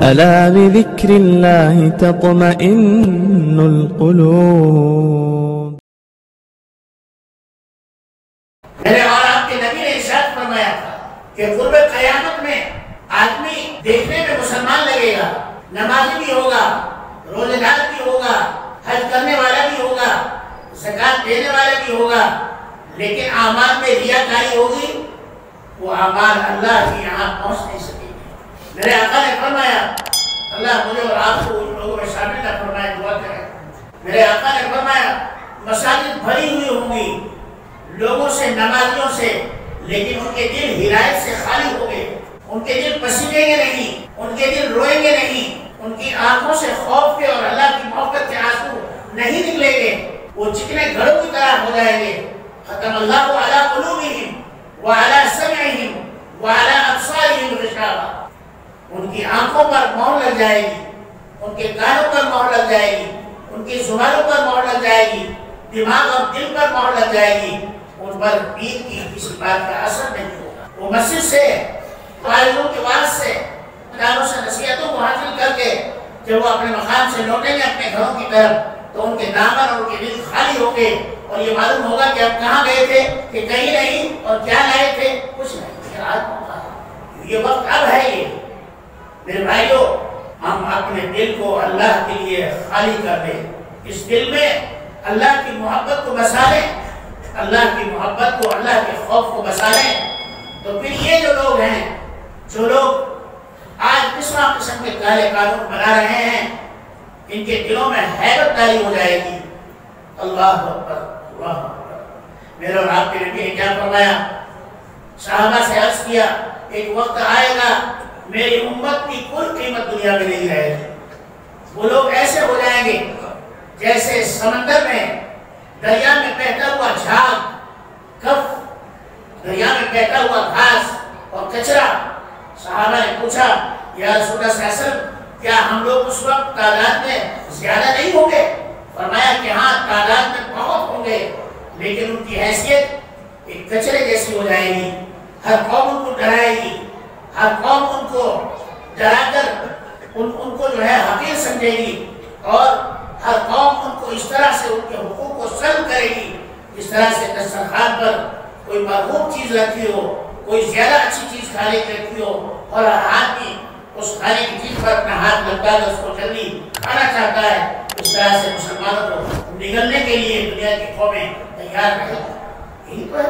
ألا بذكر الله تطمئن القلوب. میرے اور آپ کے نبی نے ارشاد فرمایا تھا کہ قرب قیامت میں آدمی دیکھنے میں مسلمان لگے گا، نمازی بھی ہوگا، روزہ دار بھی ہوگا، حج کرنے والا بھی ہوگا، زکات دینے والا بھی ہوگا، لیکن اعمال میں ریاکاری ہوگی، وہ اعمال اللہ کی یہاں پہنچ نہیں سکے گی۔ میرے آقا نے فرمایا، اللہ مجھے اور آپ کو ان لوگوں میں شامل نہ فرمائے، دعا کریں۔ میرے آقا نے فرمایا مساجد بھری ہوئی ہوں گی لوگوں سے، نمازیوں سے، لیکن ان کے دل ہدایت سے خالی ہو گئے، ان کے دل پسینیں گے نہیں، ان کے دل روئیں گے نہیں، ان کی آنکھوں سے خوف کے اور اللہ کی محبت کے آنسو نہیں نکلیں گے، وہ چکنے گھڑوں کی طرح ہو جائیں گے۔ ختم اللہ علی قلوبہم وعلی سمعہم وعلی ابصارہم غشاوہ، ان کی آنکھوں پر مہر لگ جائے گی، ان کے کانوں پر مہر لگ جائے گی، ان کی زبانوں پر مہر لگ جائے گی، دماغ اور دل پر مہر لگ جائے گی، ان پر دین کی کسی بات کا اثر نہیں ہوگا۔ وہ مسجد سے، واعظوں کے واعظ سے، کتابوں سے نصیحتوں کو حاصل کر کے جب وہ اپنے مقام سے لوٹیں گے اپنے گھروں کی طرف، تو ان کے دامن اور ان کے دل خالی ہوں گے، اور یہ معلوم ہوگا کہ اب کہاں گئے تھے، کہ کہیں نہیں، اور کیا لائے تھے، کچھ نہیں۔ یہ وقت اب ہے، یہ میرے بھائیوں، ہم اپنے دل کو اللہ کے لیے خالی کر دیں، اس دل میں اللہ کی محبت کو بسا لیں، اللہ کی محبت کو، اللہ کے خوف کو بسا لیں، تو پھر یہ جو لوگ ہیں، جو لوگ آج قسم کے کالے قانون بنا رہے ہیں، ان کے دلوں میں حیرت داری ہو جائے گی۔ اللہ اکبر، اللہ اکبر۔ میرے اور آپ کے نبی نے کیا فرمایا؟ صحابہ سے عرض کیا، ایک وقت آئے گا میری امت کی کوئی قیمت دنیا میں نہیں رہے گی، وہ لوگ ایسے ہو جائیں گے جیسے سمندر میں دریا میں بہتا ہوا جھاگ، کف، دریا میں بہتا ہوا گھاس اور کچرا۔ صحابہ نے پوچھا، یا رسول اللہ صلی اللہ علیہ وسلم، کیا ہم لوگ اس وقت تعداد میں زیادہ نہیں ہوں گے؟ فرمایا کہ ہاں، تعداد میں بہت ہوں گے، لیکن ان کی حیثیت ایک کچرے جیسی ہو جائے گی۔ ہر قوم ان کو ڈرائے گی، ہر قوم ان کو ڈرا کر ان کو جو ہے حقیر سمجھے گی، اور ہر قوم ان کو اس طرح سے ان کے حقوق کو سلب کرے گی جس طرح سے دسترخوان پر کوئی مرغوب چیز رکھی ہو، کوئی زیادہ اچھی چیز کھانے کی رکھی ہو، اور ہر آدمی اس کھانے کی چیز پر اپنا ہاتھ لگتا ہے، اس کو جلدی کھانا چاہتا ہے۔ اس طرح سے مسلمانوں کو نگلنے کے لیے دنیا کی قومیں تیار رہیں، یہی تو ہے۔